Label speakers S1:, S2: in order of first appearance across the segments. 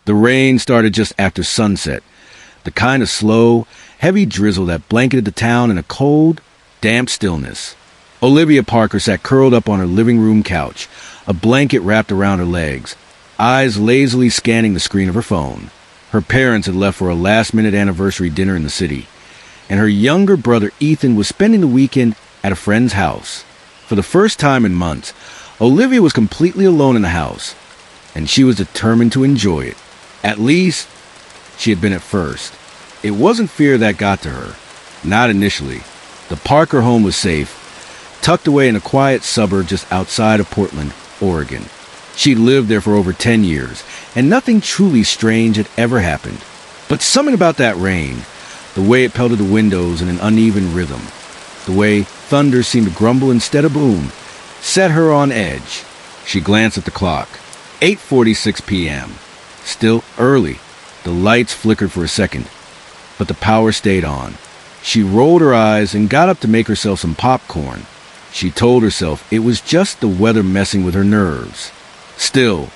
S1: The rain started just after sunset, the kind of slow, heavy drizzle that blanketed the town in a cold, damp stillness. Olivia Parker sat curled up on her living room couch, a blanket wrapped around her legs, eyes lazily scanning the screen of her phone. Her parents had left for a last-minute anniversary dinner in the city, and her younger brother Ethan was spending the weekend at a friend's house. For the first time in months, Olivia was completely alone in the house, and she was determined to enjoy it. At least, she had been at first. It wasn't fear that got to her. Not initially. The Parker home was safe, tucked away in a quiet suburb just outside of Portland, Oregon. She'd lived there for over 10 years, and nothing truly strange had ever happened. But something about that rain, the way it pelted the windows in an uneven rhythm, the way thunder seemed to grumble instead of boom, set her on edge. She glanced at the clock. 8:46 p.m. Still early. The lights flickered for a second, but the power stayed on. She rolled her eyes and got up to make herself some popcorn. She told herself it was just the weather messing with her nerves. Still,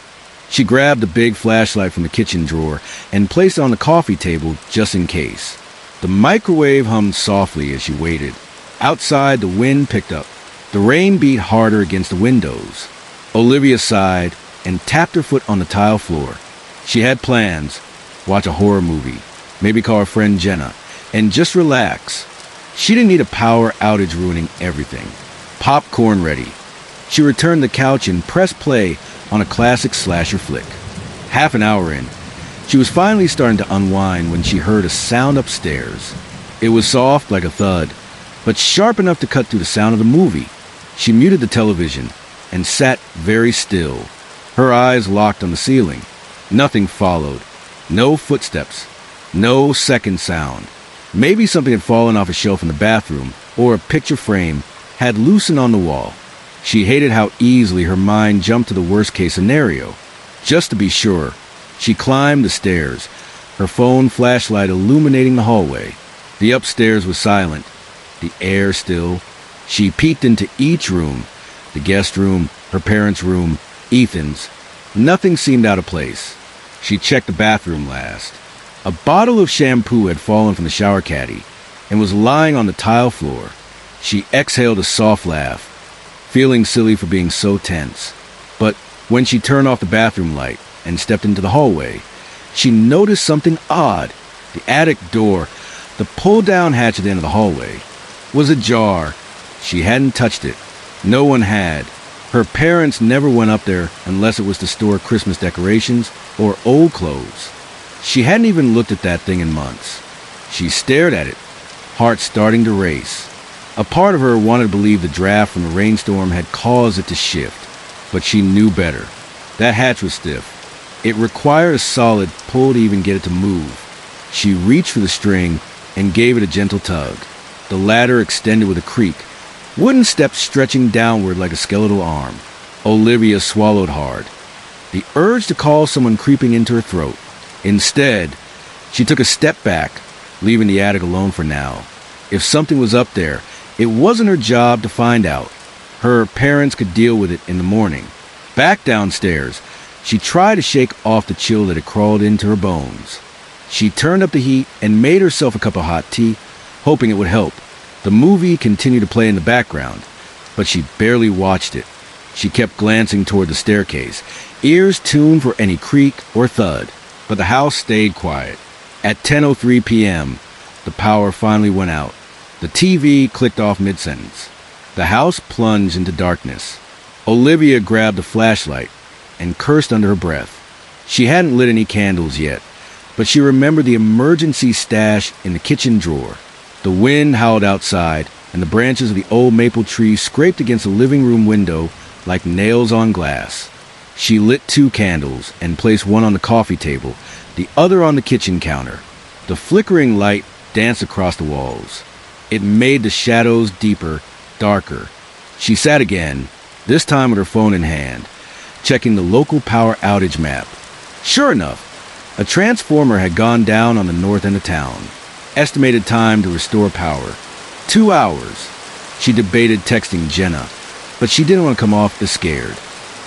S1: she grabbed the big flashlight from the kitchen drawer and placed it on the coffee table just in case. The microwave hummed softly as she waited. Outside, the wind picked up. The rain beat harder against the windows. Olivia sighed and tapped her foot on the tile floor. She had plans. Watch a horror movie. Maybe call her friend Jenna. And just relax. She didn't need a power outage ruining everything. Popcorn ready. She returned to the couch and pressed play on a classic slasher flick. Half an hour in, she was finally starting to unwind when she heard a sound upstairs. It was soft like a thud, but sharp enough to cut through the sound of the movie. She muted the television and sat very still, her eyes locked on the ceiling. Nothing followed. No footsteps. No second sound. Maybe something had fallen off a shelf in the bathroom, or a picture frame had loosened on the wall. She hated how easily her mind jumped to the worst-case scenario. Just to be sure, she climbed the stairs, her phone flashlight illuminating the hallway. The upstairs was silent, the air still. She peeked into each room, the guest room, her parents' room, Ethan's. Nothing seemed out of place. She checked the bathroom last. A bottle of shampoo had fallen from the shower caddy and was lying on the tile floor. She exhaled a soft laugh, feeling silly for being so tense. But when she turned off the bathroom light and stepped into the hallway, she noticed something odd. The attic door, the pull-down hatch at the end of the hallway, was ajar. She hadn't touched it. No one had. Her parents never went up there unless it was to store Christmas decorations or old clothes. She hadn't even looked at that thing in months. She stared at it, heart starting to race. A part of her wanted to believe the draft from the rainstorm had caused it to shift, but she knew better. That hatch was stiff. It required a solid pull to even get it to move. She reached for the string and gave it a gentle tug. The ladder extended with a creak, wooden steps stretching downward like a skeletal arm. Olivia swallowed hard, the urge to call someone creeping into her throat. Instead, she took a step back, leaving the attic alone for now. If something was up there, it wasn't her job to find out. Her parents could deal with it in the morning. Back downstairs, she tried to shake off the chill that had crawled into her bones. She turned up the heat and made herself a cup of hot tea, hoping it would help. The movie continued to play in the background, but she barely watched it. She kept glancing toward the staircase, ears tuned for any creak or thud. But the house stayed quiet. At 10:03 p.m., the power finally went out. The TV clicked off mid-sentence. The house plunged into darkness. Olivia grabbed the flashlight and cursed under her breath. She hadn't lit any candles yet, but she remembered the emergency stash in the kitchen drawer. The wind howled outside, and the branches of the old maple tree scraped against the living room window like nails on glass. She lit 2 candles and placed one on the coffee table, the other on the kitchen counter. The flickering light danced across the walls. It made the shadows deeper, darker. She sat again, this time with her phone in hand, checking the local power outage map. Sure enough, a transformer had gone down on the north end of town. Estimated time to restore power, 2 hours. She debated texting Jenna, but she didn't want to come off as scared.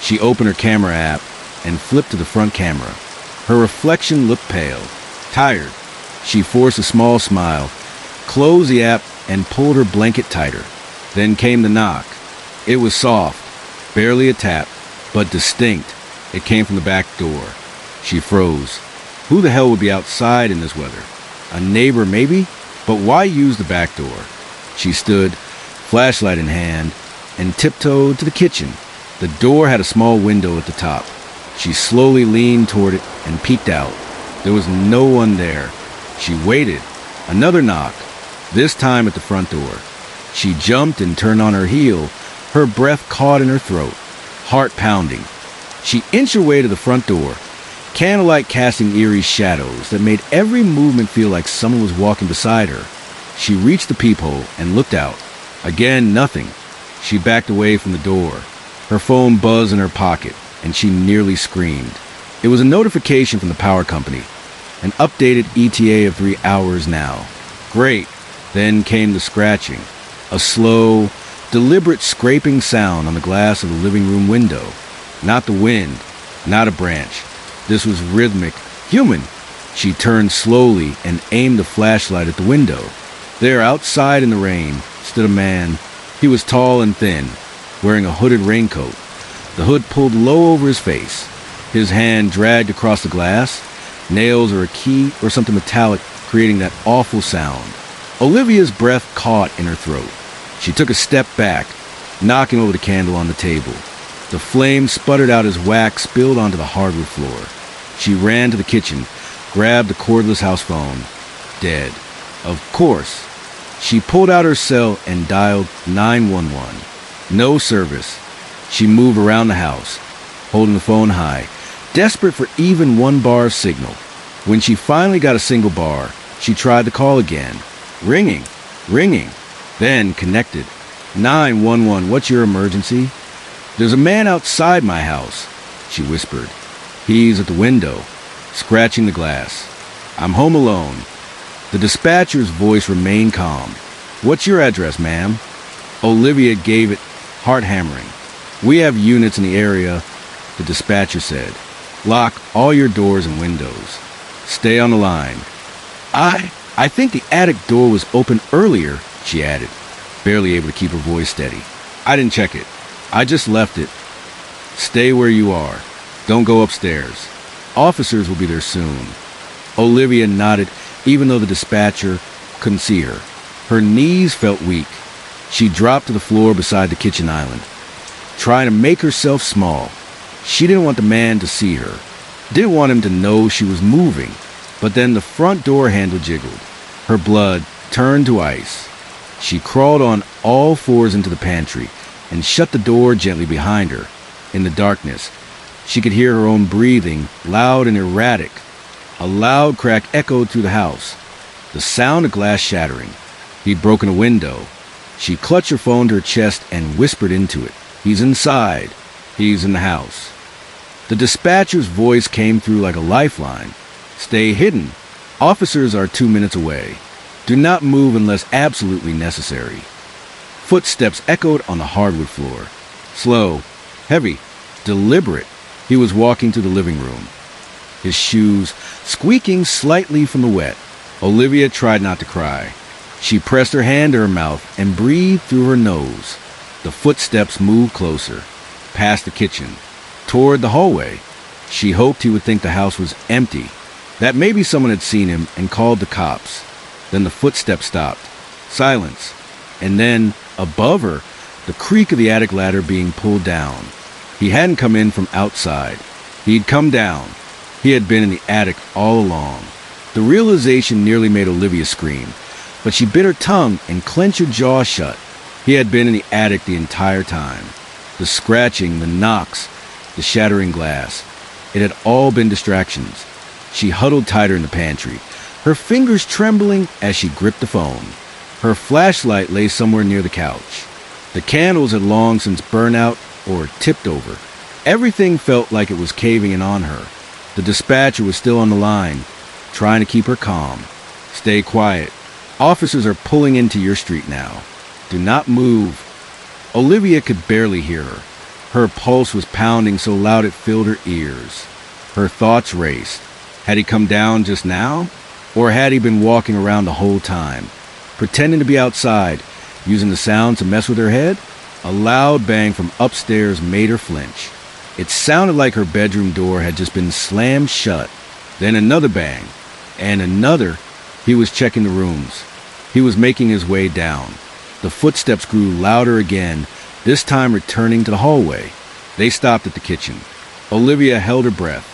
S1: She opened her camera app and flipped to the front camera. Her reflection looked pale, tired. She forced a small smile, closed the app, and pulled her blanket tighter. Then came the knock. It was soft, barely a tap, but distinct. It came from the back door. She froze. Who the hell would be outside in this weather? A neighbor, maybe? But why use the back door? She stood, flashlight in hand, and tiptoed to the kitchen. The door had a small window at the top. She slowly leaned toward it and peeked out. There was no one there. She waited. Another knock, this time at the front door. She jumped and turned on her heel, her breath caught in her throat, heart pounding. She inched her way to the front door, candlelight casting eerie shadows that made every movement feel like someone was walking beside her. She reached the peephole and looked out. Again, nothing. She backed away from the door. Her phone buzzed in her pocket, and she nearly screamed. It was a notification from the power company. An updated ETA of 3 hours now. Great. Then came the scratching. A slow, deliberate scraping sound on the glass of the living room window. Not the wind, not a branch. This was rhythmic, human. She turned slowly and aimed the flashlight at the window. There, outside in the rain, stood a man. He was tall and thin, wearing a hooded raincoat. The hood pulled low over his face. His hand dragged across the glass, nails or a key or something metallic creating that awful sound. Olivia's breath caught in her throat. She took a step back, knocking over the candle on the table. The flame sputtered out as wax spilled onto the hardwood floor. She ran to the kitchen, grabbed the cordless house phone. Dead. Of course. She pulled out her cell and dialed 911. No service. She moved around the house, holding the phone high, desperate for even one bar of signal. When she finally got a single bar, she tried the call again. Ringing. Then connected. 911, what's your emergency? There's a man outside my house, she whispered. He's at the window, scratching the glass. I'm home alone. The dispatcher's voice remained calm. What's your address, ma'am? Olivia gave it, heart hammering. We have units in the area, the dispatcher said. Lock all your doors and windows. Stay on the line. I think the attic door was open earlier, she added, barely able to keep her voice steady. I didn't check it. I just left it. Stay where you are. Don't go upstairs. Officers will be there soon. Olivia nodded, even though the dispatcher couldn't see her. Her knees felt weak. She dropped to the floor beside the kitchen island, trying to make herself small. She didn't want the man to see her. Didn't want him to know she was moving. But then the front door handle jiggled. Her blood turned to ice. She crawled on all fours into the pantry and shut the door gently behind her. In the darkness, she could hear her own breathing, loud and erratic. A loud crack echoed through the house. The sound of glass shattering. He'd broken a window. She clutched her phone to her chest and whispered into it. He's inside. He's in the house. The dispatcher's voice came through like a lifeline. Stay hidden. Officers are 2 minutes away. Do not move unless absolutely necessary. Footsteps echoed on the hardwood floor. Slow, heavy, deliberate. He was walking to the living room, his shoes squeaking slightly from the wet. Olivia tried not to cry. She pressed her hand to her mouth and breathed through her nose. The footsteps moved closer, past the kitchen, toward the hallway. She hoped he would think the house was empty, that maybe someone had seen him and called the cops. Then the footsteps stopped. Silence. And then, above her, the creak of the attic ladder being pulled down. He hadn't come in from outside. He'd come down. He had been in the attic all along. The realization nearly made Olivia scream, but she bit her tongue and clenched her jaw shut. He had been in the attic the entire time. The scratching, the knocks, the shattering glass. It had all been distractions. She huddled tighter in the pantry, her fingers trembling as she gripped the phone. Her flashlight lay somewhere near the couch. The candles had long since burned out or tipped over. Everything felt like it was caving in on her. The dispatcher was still on the line, trying to keep her calm. Stay quiet. Officers are pulling into your street now. Do not move. Olivia could barely hear her. Her pulse was pounding so loud it filled her ears. Her thoughts raced. Had he come down just now? Or had he been walking around the whole time, pretending to be outside, using the sound to mess with her head? A loud bang from upstairs made her flinch. It sounded like her bedroom door had just been slammed shut. Then another bang, and another. He was checking the rooms. He was making his way down. The footsteps grew louder again, this time returning to the hallway. They stopped at the kitchen. Olivia held her breath.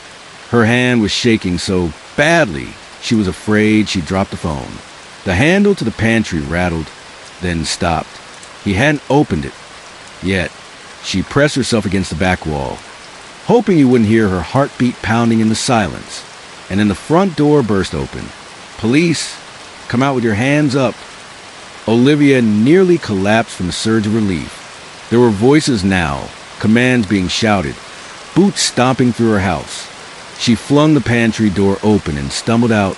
S1: Her hand was shaking so badly she was afraid she'd drop the phone. The handle to the pantry rattled, then stopped. He hadn't opened it yet. She pressed herself against the back wall, hoping he wouldn't hear her heartbeat pounding in the silence. And then the front door burst open. "Police, come out with your hands up." Olivia nearly collapsed from the surge of relief. There were voices now, commands being shouted, boots stomping through her house. She flung the pantry door open and stumbled out,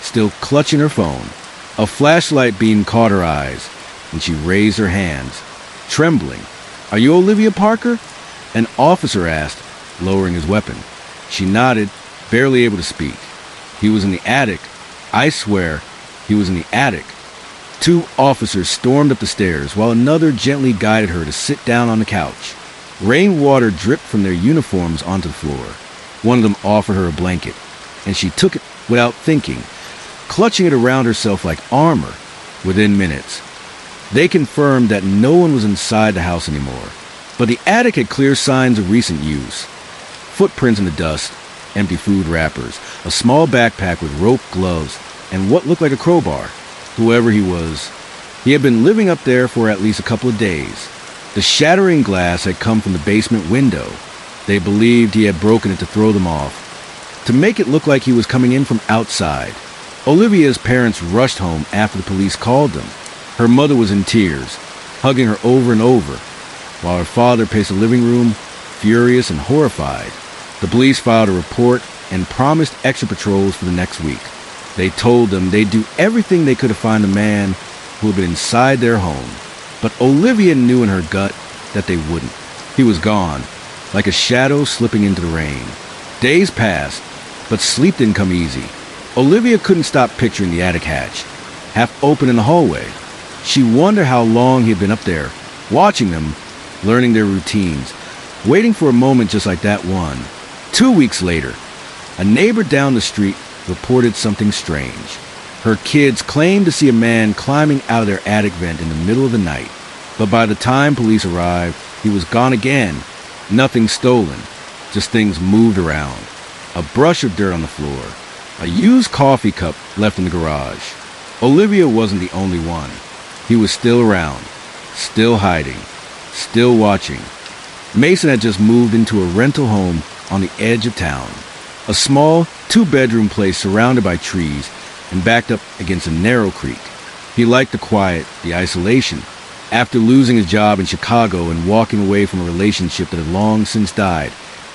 S1: still clutching her phone. A flashlight beam caught her eyes, and she raised her hands, trembling. "Are you Olivia Parker?" An officer asked, lowering his weapon. She nodded, barely able to speak. "He was in the attic. I swear, he was in the attic." Two officers stormed up the stairs, while another gently guided her to sit down on the couch. Rainwater dripped from their uniforms onto the floor. One of them offered her a blanket, and she took it without thinking, clutching it around herself like armor. Within minutes, they confirmed that no one was inside the house anymore, but the attic had clear signs of recent use. Footprints in the dust, empty food wrappers, a small backpack with rope gloves, and what looked like a crowbar. Whoever he was, he had been living up there for at least a couple of days. The shattering glass had come from the basement window. They believed he had broken it to throw them off, to make it look like he was coming in from outside. Olivia's parents rushed home after the police called them. Her mother was in tears, hugging her over and over, while her father paced the living room, furious and horrified. The police filed a report and promised extra patrols for the next week. They told them they'd do everything they could to find the man who had been inside their home. But Olivia knew in her gut that they wouldn't. He was gone, like a shadow slipping into the rain. Days passed, but sleep didn't come easy. Olivia couldn't stop picturing the attic hatch, half open in the hallway. She wondered how long he had been up there, watching them, learning their routines, waiting for a moment just like that one. 2 weeks later, a neighbor down the street reported something strange. Her kids claimed to see a man climbing out of their attic vent in the middle of the night. But by the time police arrived, he was gone again. Nothing stolen, just things moved around. A brush of dirt on the floor. A used coffee cup left in the garage. Olivia wasn't the only one. He was still around, still hiding, still watching. Mason had just moved into a rental home on the edge of town. A small, two-bedroom place surrounded by trees and backed up against a narrow creek. He liked the quiet, the isolation. After losing his job in Chicago and walking away from a relationship that had long since died,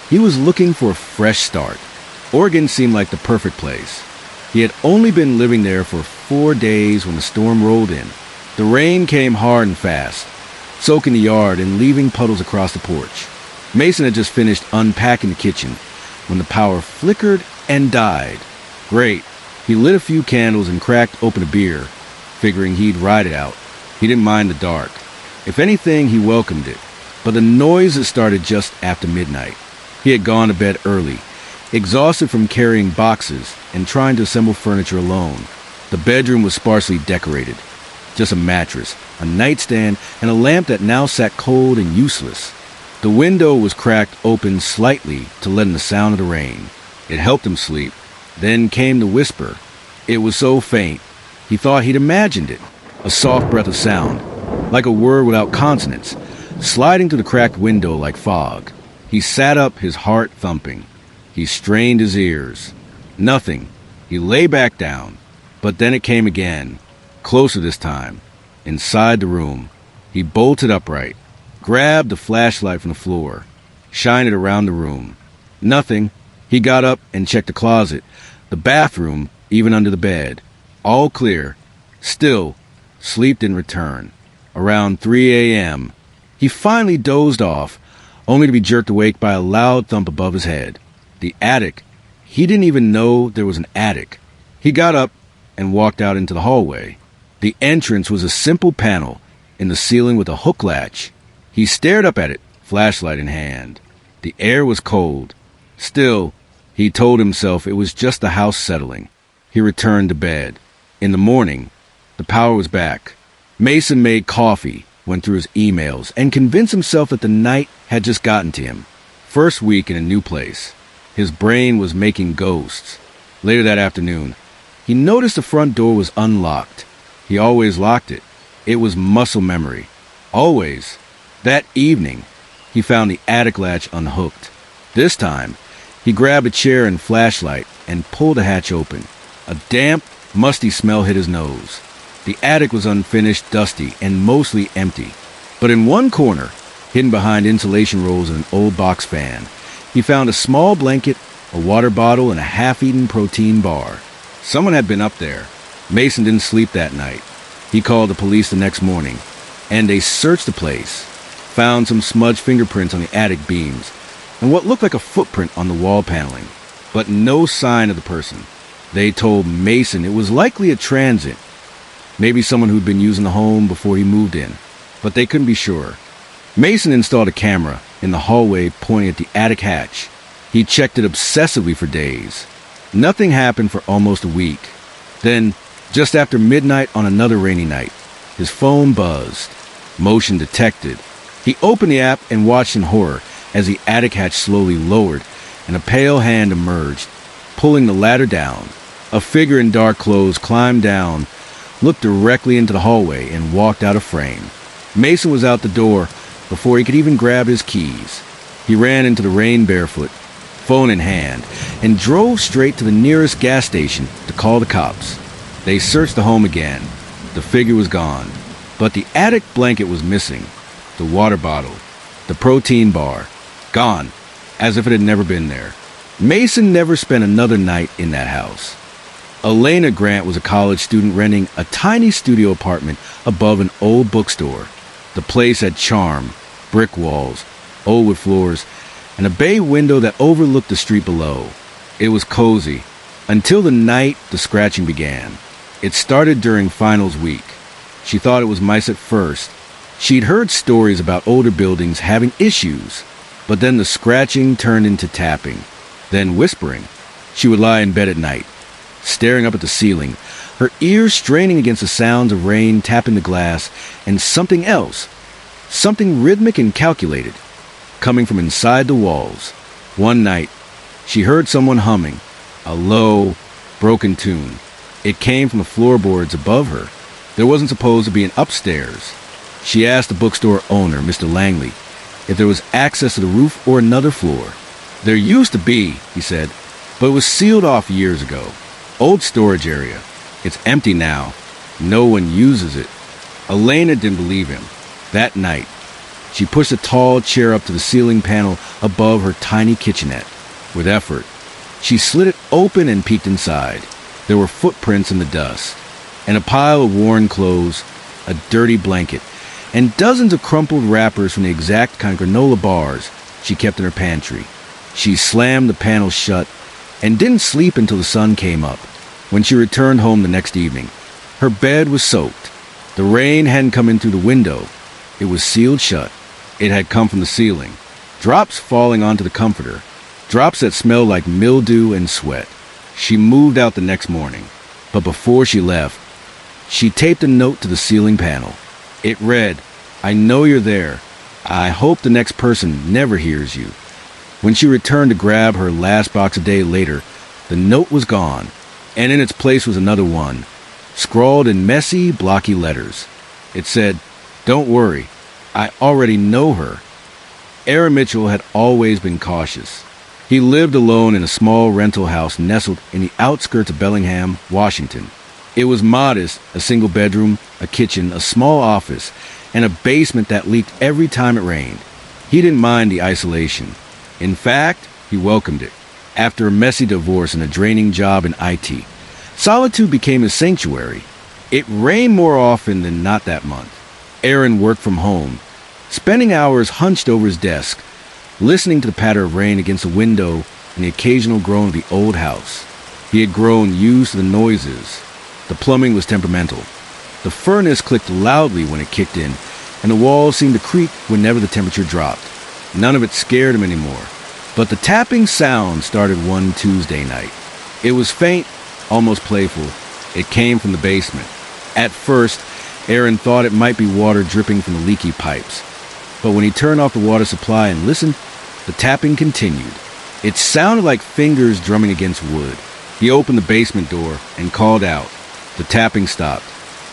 S1: he was looking for a fresh start. Oregon seemed like the perfect place. He had only been living there for 4 days when the storm rolled in. The rain came hard and fast, soaking the yard and leaving puddles across the porch. Mason had just finished unpacking the kitchen when the power flickered and died. Great. He lit a few candles and cracked open a beer, figuring he'd ride it out. He didn't mind the dark. If anything, he welcomed it. But the noises started just after midnight. He had gone to bed early, exhausted from carrying boxes and trying to assemble furniture alone. The bedroom was sparsely decorated. Just a mattress, a nightstand, and a lamp that now sat cold and useless. The window was cracked open slightly to let in the sound of the rain. It helped him sleep. Then came the whisper. It was so faint, he thought he'd imagined it. A soft breath of sound, like a word without consonants, sliding through the cracked window like fog. He sat up, his heart thumping. He strained his ears. Nothing. He lay back down. But then it came again, closer this time. Inside the room, he bolted upright, grabbed the flashlight from the floor, shined it around the room. Nothing. He got up and checked the closet, the bathroom, even under the bed. All clear. Still, sleep didn't return. Around 3 a.m., he finally dozed off, only to be jerked awake by a loud thump above his head. The attic. He didn't even know there was an attic. He got up and walked out into the hallway. The entrance was a simple panel in the ceiling with a hook latch. He stared up at it, flashlight in hand. The air was cold. Still, he told himself it was just the house settling. He returned to bed. In the morning, the power was back. Mason made coffee, went through his emails, and convinced himself that the night had just gotten to him. First week in a new place. His brain was making ghosts. Later that afternoon, he noticed the front door was unlocked. He always locked it. It was muscle memory. Always. That evening, he found the attic latch unhooked. This time, he grabbed a chair and flashlight and pulled the hatch open. A damp, musty smell hit his nose. The attic was unfinished, dusty, and mostly empty. But in one corner, hidden behind insulation rolls and an old box fan, he found a small blanket, a water bottle, and a half-eaten protein bar. Someone had been up there. Mason didn't sleep that night. He called the police the next morning, and they searched the place, found some smudged fingerprints on the attic beams, and what looked like a footprint on the wall paneling, but no sign of the person. They told Mason it was likely a transit, maybe someone who'd been using the home before he moved in, but they couldn't be sure. Mason installed a camera in the hallway pointing at the attic hatch. He checked it obsessively for days. Nothing happened for almost a week. Then, just after midnight on another rainy night, his phone buzzed. Motion detected. He opened the app and watched in horror as the attic hatch slowly lowered and a pale hand emerged, pulling the ladder down. A figure in dark clothes climbed down, looked directly into the hallway, and walked out of frame. Mason was out the door before he could even grab his keys. He ran into the rain barefoot, phone in hand, and drove straight to the nearest gas station to call the cops. They searched the home again. The figure was gone, but the attic blanket was missing. The water bottle, the protein bar, gone, as if it had never been there. Mason never spent another night in that house. Elena Grant was a college student renting a tiny studio apartment above an old bookstore. The place had charm, brick walls, old wood floors, and a bay window that overlooked the street below. It was cozy, until the night the scratching began. It started during finals week. She thought it was mice at first. She'd heard stories about older buildings having issues, but then the scratching turned into tapping, then whispering. She would lie in bed at night, staring up at the ceiling, her ears straining against the sounds of rain tapping the glass, and something else, something rhythmic and calculated, coming from inside the walls. One night, she heard someone humming, a low, broken tune. It came from the floorboards above her. There wasn't supposed to be an upstairs. She asked the bookstore owner, Mr. Langley, if there was access to the roof or another floor. There used to be, he said, but it was sealed off years ago. Old storage area. It's empty now. No one uses it. Elena didn't believe him. That night, she pushed a tall chair up to the ceiling panel above her tiny kitchenette. With effort, she slid it open and peeked inside. There were footprints in the dust, and a pile of worn clothes, a dirty blanket, and dozens of crumpled wrappers from the exact kind of granola bars she kept in her pantry. She slammed the panel shut and didn't sleep until the sun came up. When she returned home the next evening, her bed was soaked. The rain hadn't come in through the window. It was sealed shut. It had come from the ceiling, drops falling onto the comforter, drops that smelled like mildew and sweat. She moved out the next morning, but before she left, she taped a note to the ceiling panel. It read, "I know you're there. I hope the next person never hears you." When she returned to grab her last box a day later, the note was gone, and in its place was another one, scrawled in messy, blocky letters. It said, "Don't worry, I already know her." Aaron Mitchell had always been cautious. He lived alone in a small rental house nestled in the outskirts of Bellingham, Washington. It was modest, a single bedroom, a kitchen, a small office, and a basement that leaked every time it rained. He didn't mind the isolation. In fact, he welcomed it. After a messy divorce and a draining job in IT, solitude became his sanctuary. It rained more often than not that month. Aaron worked from home, spending hours hunched over his desk, listening to the patter of rain against the window and the occasional groan of the old house. He had grown used to the noises. The plumbing was temperamental. The furnace clicked loudly when it kicked in, and the walls seemed to creak whenever the temperature dropped. None of it scared him anymore. But the tapping sound started one Tuesday night. It was faint, almost playful. It came from the basement. At first, Aaron thought it might be water dripping from the leaky pipes. But when he turned off the water supply and listened, the tapping continued. It sounded like fingers drumming against wood. He opened the basement door and called out. The tapping stopped.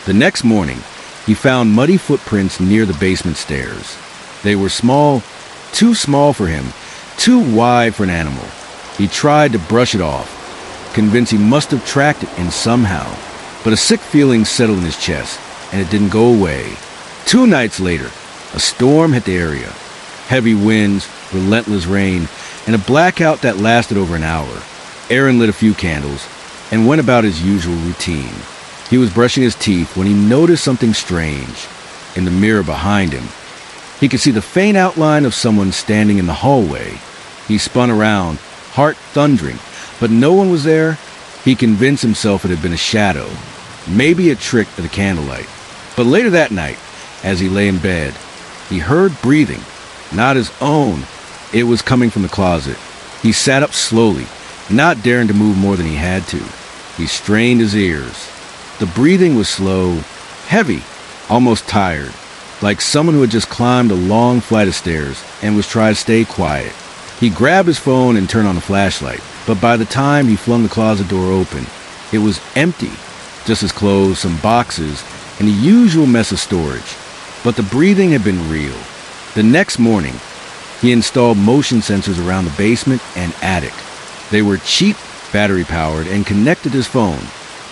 S1: The next morning, he found muddy footprints near the basement stairs. They were small, too small for him, too wide for an animal. He tried to brush it off, convinced he must have tracked it in somehow. But a sick feeling settled in his chest, and it didn't go away. 2 nights later, a storm hit the area. Heavy winds, relentless rain, and a blackout that lasted over an hour. Aaron lit a few candles and went about his usual routine. He was brushing his teeth when he noticed something strange. In the mirror behind him, he could see the faint outline of someone standing in the hallway. He spun around, heart thundering, but no one was there. He convinced himself it had been a shadow, maybe a trick of the candlelight. But later that night, as he lay in bed, he heard breathing, not his own. It was coming from the closet. He sat up slowly, not daring to move more than he had to. He strained his ears. The breathing was slow, heavy, almost tired, like someone who had just climbed a long flight of stairs and was trying to stay quiet. He grabbed his phone and turned on the flashlight, but by the time he flung the closet door open, it was empty. Just his clothes, some boxes, and the usual mess of storage. But the breathing had been real. The next morning, he installed motion sensors around the basement and attic. They were cheap, battery-powered, and connected to his phone.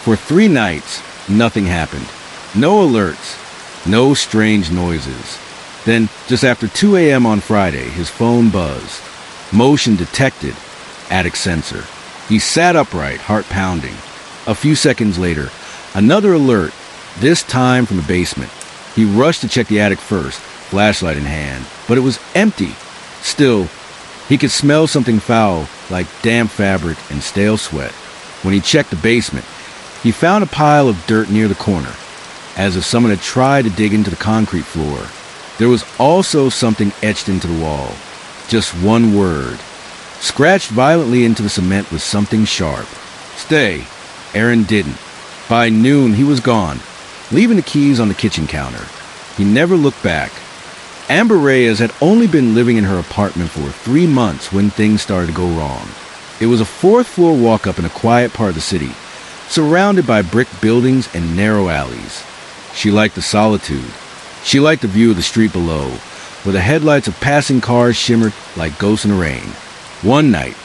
S1: For 3 nights, nothing happened. No alerts, no strange noises. Then, just after 2 a.m. on Friday, his phone buzzed. Motion detected. Attic sensor. He sat upright, heart pounding. A few seconds later, another alert, this time from the basement. He rushed to check the attic first, flashlight in hand, but it was empty. Still, he could smell something foul, like damp fabric and stale sweat. When he checked the basement, he found a pile of dirt near the corner, as if someone had tried to dig into the concrete floor. There was also something etched into the wall. Just one word, scratched violently into the cement with something sharp. Stay. Aaron didn't. By noon, he was gone, leaving the keys on the kitchen counter. He never looked back. Amber Reyes had only been living in her apartment for 3 months when things started to go wrong. It was a 4th-floor walk-up in a quiet part of the city, surrounded by brick buildings and narrow alleys. She liked the solitude. She liked the view of the street below, where the headlights of passing cars shimmered like ghosts in the rain. One night,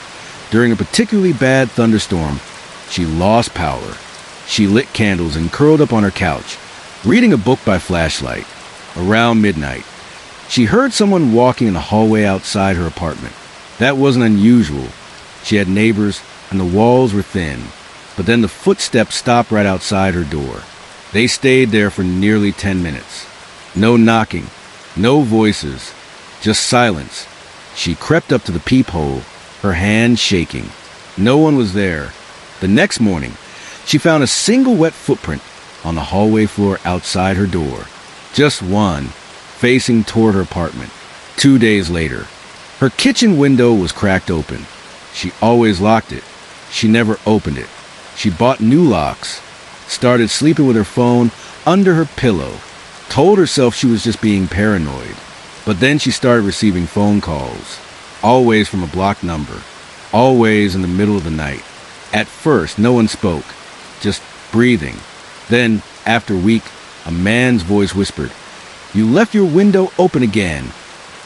S1: during a particularly bad thunderstorm, she lost power. She lit candles and curled up on her couch, reading a book by flashlight. Around midnight, she heard someone walking in the hallway outside her apartment. That wasn't unusual. She had neighbors, and the walls were thin. But then the footsteps stopped right outside her door. They stayed there for nearly 10 minutes. No knocking, no voices, just silence. She crept up to the peephole, her hand shaking. No one was there. The next morning, she found a single wet footprint on the hallway floor outside her door. Just one, facing toward her apartment. 2 days later, her kitchen window was cracked open. She always locked it. She never opened it. She bought new locks, started sleeping with her phone under her pillow, told herself she was just being paranoid. But then she started receiving phone calls, always from a blocked number, always in the middle of the night. At first, no one spoke, just breathing. Then, after a week, a man's voice whispered, "You left your window open again."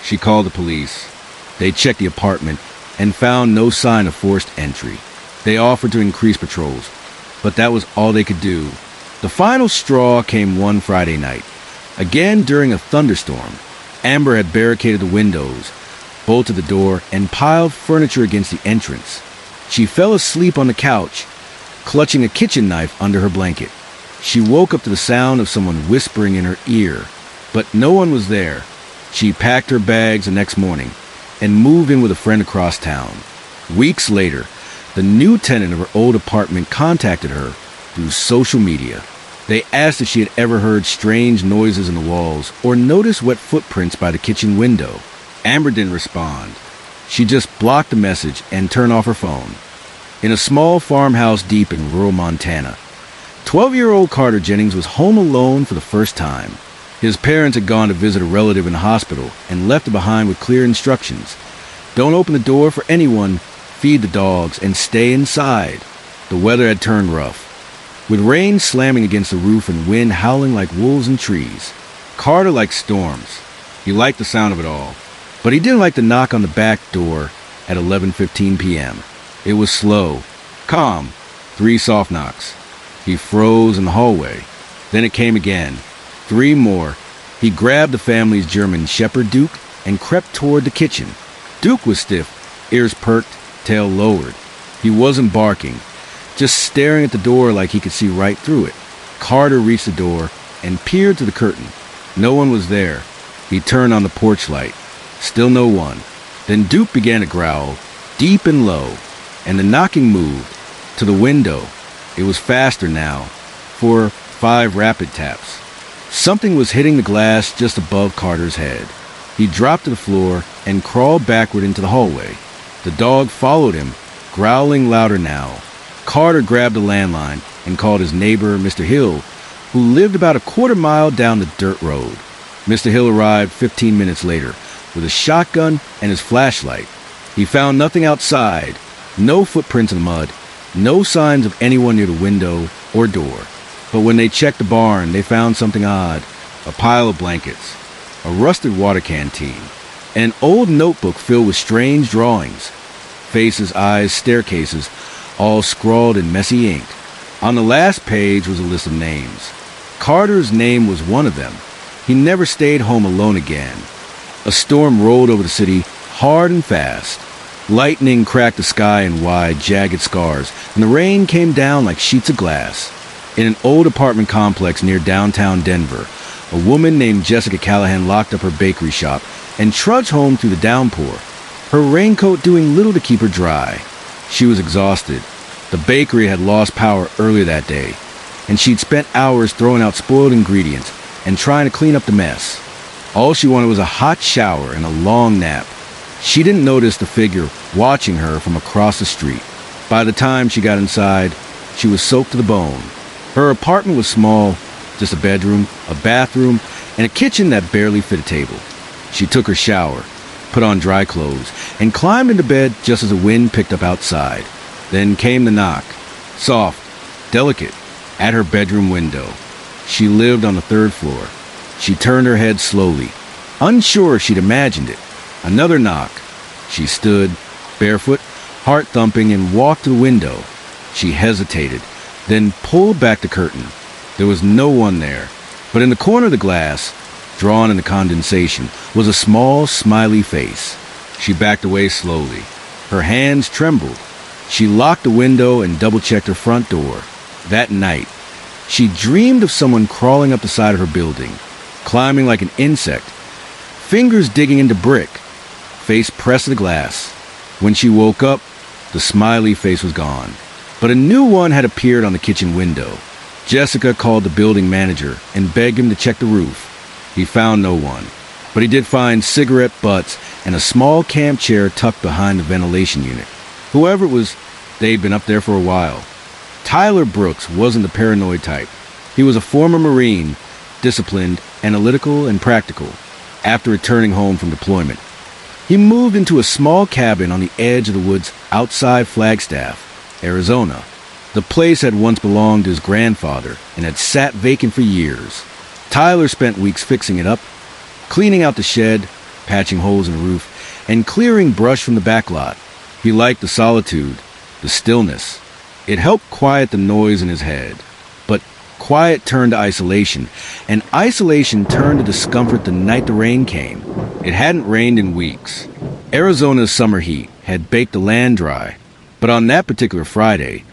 S1: She called the police. They checked the apartment and found no sign of forced entry. They offered to increase patrols, but that was all they could do. The final straw came one Friday night. Again during a thunderstorm, Amber had barricaded the windows, bolted the door, and piled furniture against the entrance. She fell asleep on the couch, clutching a kitchen knife under her blanket. She woke up to the sound of someone whispering in her ear, but no one was there. She packed her bags the next morning and moved in with a friend across town. Weeks later, the new tenant of her old apartment contacted her through social media. They asked if she had ever heard strange noises in the walls or noticed wet footprints by the kitchen window. Amber didn't respond. She just blocked the message and turned off her phone. In a small farmhouse deep in rural Montana, 12-year-old Carter Jennings was home alone for the first time. His parents had gone to visit a relative in the hospital and left her behind with clear instructions. Don't open the door for anyone, feed the dogs, and stay inside. The weather had turned rough, with rain slamming against the roof and wind howling like wolves in trees. Carter liked storms. He liked the sound of it all. But he didn't like the knock on the back door at 11:15 p.m. It was slow, calm, 3 soft knocks. He froze in the hallway. Then it came again. 3 more. He grabbed the family's German Shepherd Duke and crept toward the kitchen. Duke was stiff, ears perked, tail lowered. He wasn't barking, just staring at the door like he could see right through it. Carter reached the door and peered through the curtain. No one was there. He turned on the porch light. Still no one. Then Duke began to growl, deep and low, and the knocking moved to the window. It was faster now, for 5 rapid taps. Something was hitting the glass just above Carter's head. He dropped to the floor and crawled backward into the hallway. The dog followed him, growling louder now. Carter grabbed a landline and called his neighbor, Mr. Hill, who lived about a quarter mile down the dirt road. Mr. Hill arrived 15 minutes later with a shotgun and his flashlight. He found nothing outside, no footprints in the mud, no signs of anyone near the window or door. But when they checked the barn, they found something odd. A pile of blankets, a rusted water canteen, and an old notebook filled with strange drawings. Faces, eyes, staircases, all scrawled in messy ink. On the last page was a list of names. Carter's name was one of them. He never stayed home alone again. A storm rolled over the city, hard and fast. Lightning cracked the sky in wide, jagged scars, and the rain came down like sheets of glass. In an old apartment complex near downtown Denver, a woman named Jessica Callahan locked up her bakery shop and trudged home through the downpour, her raincoat doing little to keep her dry. She was exhausted. The bakery had lost power earlier that day, and she'd spent hours throwing out spoiled ingredients and trying to clean up the mess. All she wanted was a hot shower and a long nap. She didn't notice the figure watching her from across the street. By the time she got inside, she was soaked to the bone. Her apartment was small, just a bedroom, a bathroom, and a kitchen that barely fit a table. She took her shower, put on dry clothes, and climbed into bed just as the wind picked up outside. Then came the knock, soft, delicate, at her bedroom window. She lived on the 3rd floor. She turned her head slowly, unsure if she'd imagined it. Another knock. She stood, barefoot, heart thumping, and walked to the window. She hesitated, then pulled back the curtain. There was no one there, but in the corner of the glass, drawn in the condensation, was a small, smiley face. She backed away slowly. Her hands trembled. She locked the window and double-checked her front door. That night, she dreamed of someone crawling up the side of her building, climbing like an insect, fingers digging into brick, face pressed to the glass. When she woke up, the smiley face was gone, but a new one had appeared on the kitchen window. Jessica called the building manager and begged him to check the roof. He found no one, but he did find cigarette butts and a small camp chair tucked behind the ventilation unit. Whoever it was, they'd been up there for a while. Tyler Brooks wasn't the paranoid type. He was a former Marine, disciplined, analytical, and practical. After returning home from deployment, he moved into a small cabin on the edge of the woods outside Flagstaff, Arizona. The place had once belonged to his grandfather and had sat vacant for years. Tyler spent weeks fixing it up, cleaning out the shed, patching holes in the roof, and clearing brush from the back lot. He liked the solitude, the stillness. It helped quiet the noise in his head. But quiet turned to isolation, and isolation turned to discomfort the night the rain came. It hadn't rained in weeks. Arizona's summer heat had baked the land dry, but on that particular Friday,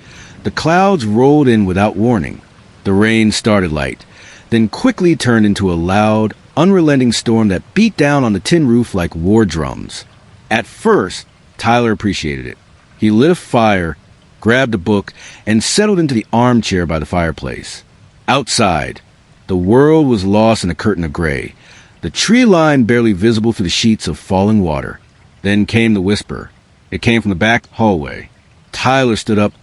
S1: the clouds rolled in without warning. The rain started light, then quickly turned into a loud, unrelenting storm that beat down on the tin roof like war drums. At first, Tyler appreciated it. He lit a fire, grabbed a book, and settled into the armchair by the fireplace. Outside, the world was lost in a curtain of gray, the tree line barely visible through the sheets of falling water. Then came the whisper. It came from the back hallway. Tyler stood up,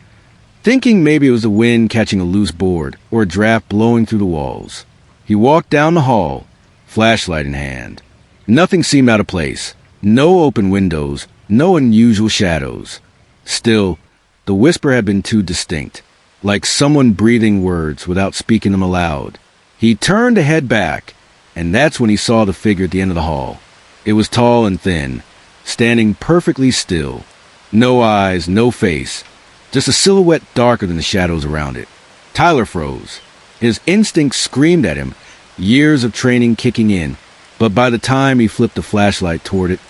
S1: thinking maybe it was the wind catching a loose board or a draft blowing through the walls. He walked down the hall, flashlight in hand. Nothing seemed out of place. No open windows, no unusual shadows. Still, the whisper had been too distinct, like someone breathing words without speaking them aloud. He turned to head back, and that's when he saw the figure at the end of the hall. It was tall and thin, standing perfectly still. No eyes, no face, just a silhouette darker than the shadows around it. Tyler froze. His instincts screamed at him, years of training kicking in, but by the time he flipped the flashlight toward it,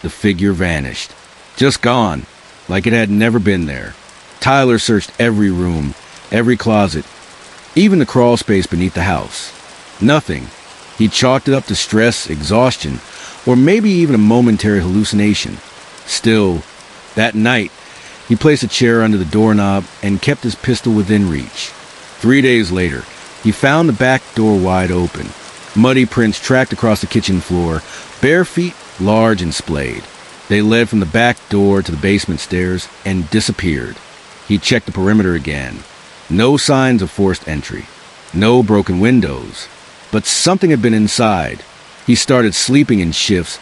S1: the figure vanished. Just gone, like it had never been there. Tyler searched every room, every closet, even the crawl space beneath the house. Nothing. He chalked it up to stress, exhaustion, or maybe even a momentary hallucination. Still, that night, he placed a chair under the doorknob and kept his pistol within reach. 3 days later, he found the back door wide open. Muddy prints tracked across the kitchen floor, bare feet, large and splayed. They led from the back door to the basement stairs and disappeared. He checked the perimeter again. No signs of forced entry. No broken windows. But something had been inside. He started sleeping in shifts,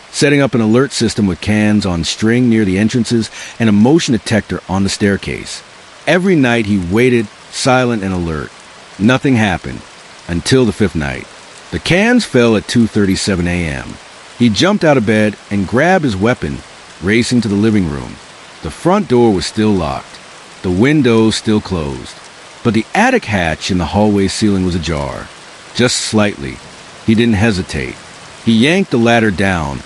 S1: setting up an alert system with cans on string near the entrances and a motion detector on the staircase. Every night he waited, silent and alert. Nothing happened until the fifth night. The cans fell at 2:37 a.m. He jumped out of bed and grabbed his weapon, racing to the living room. The front door was still locked, the windows still closed, but the attic hatch in the hallway ceiling was ajar. Just slightly. He didn't hesitate. He yanked the ladder down,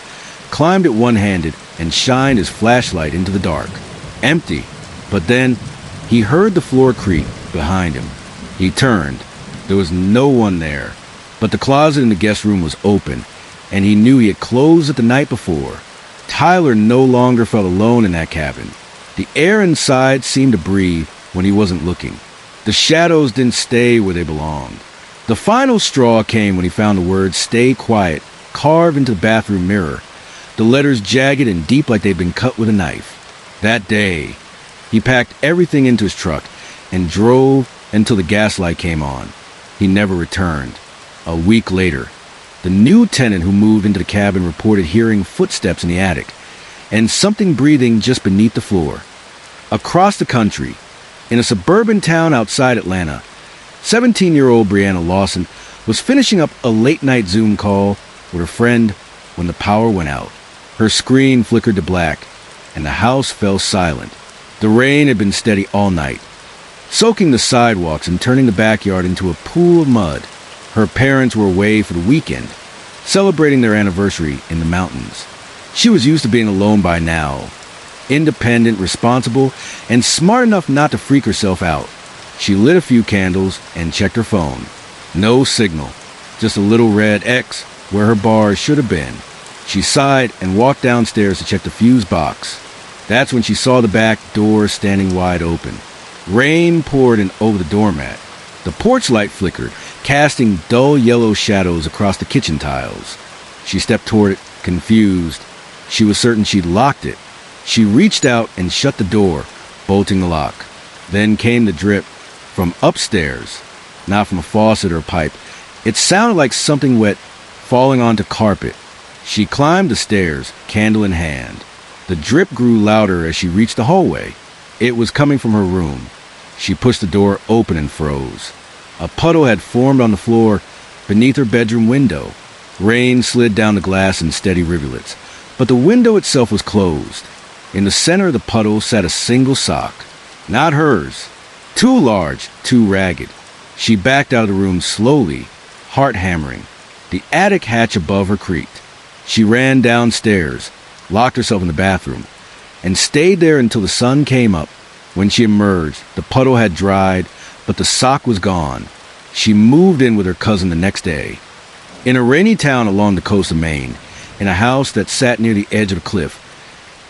S1: climbed it one-handed, and shined his flashlight into the dark. Empty. But then, he heard the floor creak behind him. He turned. There was no one there, but the closet in the guest room was open, and he knew he had closed it the night before. Tyler no longer felt alone in that cabin. The air inside seemed to breathe when he wasn't looking. The shadows didn't stay where they belonged. The final straw came when he found the words "Stay Quiet" carved into the bathroom mirror, the letters jagged and deep like they'd been cut with a knife. That day, he packed everything into his truck and drove until the gas light came on. He never returned. A week later, the new tenant who moved into the cabin reported hearing footsteps in the attic and something breathing just beneath the floor. Across the country, in a suburban town outside Atlanta, 17-year-old Brianna Lawson was finishing up a late-night Zoom call with her friend when the power went out. Her screen flickered to black, and the house fell silent. The rain had been steady all night, soaking the sidewalks and turning the backyard into a pool of mud. Her parents were away for the weekend, celebrating their anniversary in the mountains. She was used to being alone by now, independent, responsible, and smart enough not to freak herself out. She lit a few candles and checked her phone. No signal, just a little red X where her bars should have been. She sighed and walked downstairs to check the fuse box. That's when she saw the back door standing wide open. Rain poured in over the doormat. The porch light flickered, casting dull yellow shadows across the kitchen tiles. She stepped toward it, confused. She was certain she'd locked it. She reached out and shut the door, bolting the lock. Then came the drip from upstairs, not from a faucet or a pipe. It sounded like something wet falling onto carpet. She climbed the stairs, candle in hand. The drip grew louder as she reached the hallway. It was coming from her room. She pushed the door open and froze. A puddle had formed on the floor beneath her bedroom window. Rain slid down the glass in steady rivulets, but the window itself was closed. In the center of the puddle sat a single sock. Not hers. Too large, too ragged. She backed out of the room slowly, heart hammering. The attic hatch above her creaked. She ran downstairs, locked herself in the bathroom, and stayed there until the sun came up. When she emerged, the puddle had dried, but the sock was gone. She moved in with her cousin the next day. In a rainy town along the coast of Maine, in a house that sat near the edge of a cliff,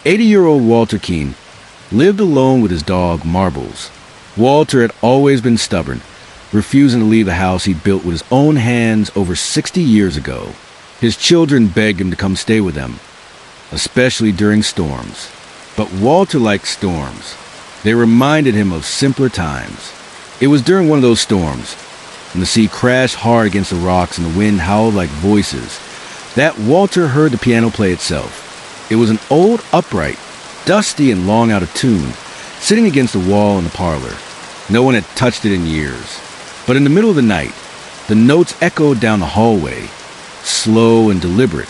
S1: 80-year-old Walter Keene lived alone with his dog, Marbles. Walter had always been stubborn, refusing to leave the house he'd built with his own hands over 60 years ago. His children begged him to come stay with them, especially during storms. But Walter liked storms. They reminded him of simpler times. It was during one of those storms, when the sea crashed hard against the rocks and the wind howled like voices, that Walter heard the piano play itself. It was an old upright, dusty and long out of tune, sitting against the wall in the parlor. No one had touched it in years. But in the middle of the night, the notes echoed down the hallway, slow and deliberate,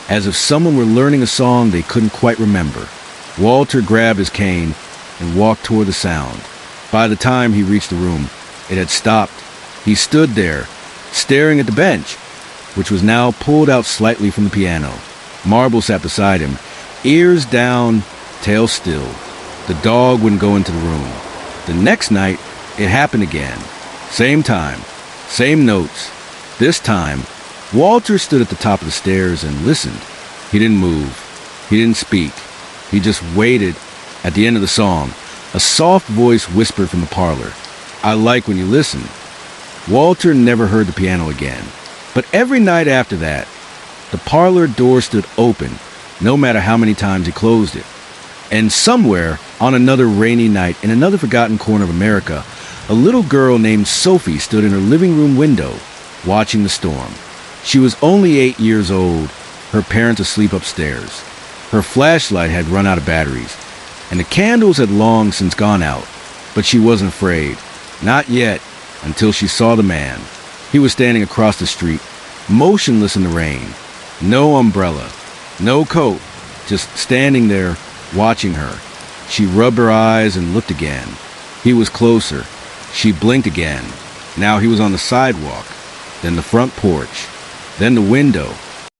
S1: as if someone were learning a song they couldn't quite remember. Walter grabbed his cane and walked toward the sound. By the time he reached the room, it had stopped. He stood there, staring at the bench, which was now pulled out slightly from the piano. Marble sat beside him, ears down, tail still. The dog wouldn't go into the room. The next night, it happened again. Same time, same notes. This time, Walter stood at the top of the stairs and listened. He didn't move. He didn't speak. He just waited. At the end of the song, a soft voice whispered from the parlor, "I like when you listen." Walter never heard the piano again. But every night after that, the parlor door stood open, no matter how many times he closed it. And somewhere, on another rainy night in another forgotten corner of America, a little girl named Sophie stood in her living room window, watching the storm. She was only 8 years old, her parents asleep upstairs. Her flashlight had run out of batteries, and the candles had long since gone out. But she wasn't afraid. Not yet, until she saw the man. He was standing across the street, motionless in the rain. No umbrella, no coat, just standing there, watching her. She rubbed her eyes and looked again. He was closer. She blinked again. Now he was on the sidewalk, then the front porch, then the window.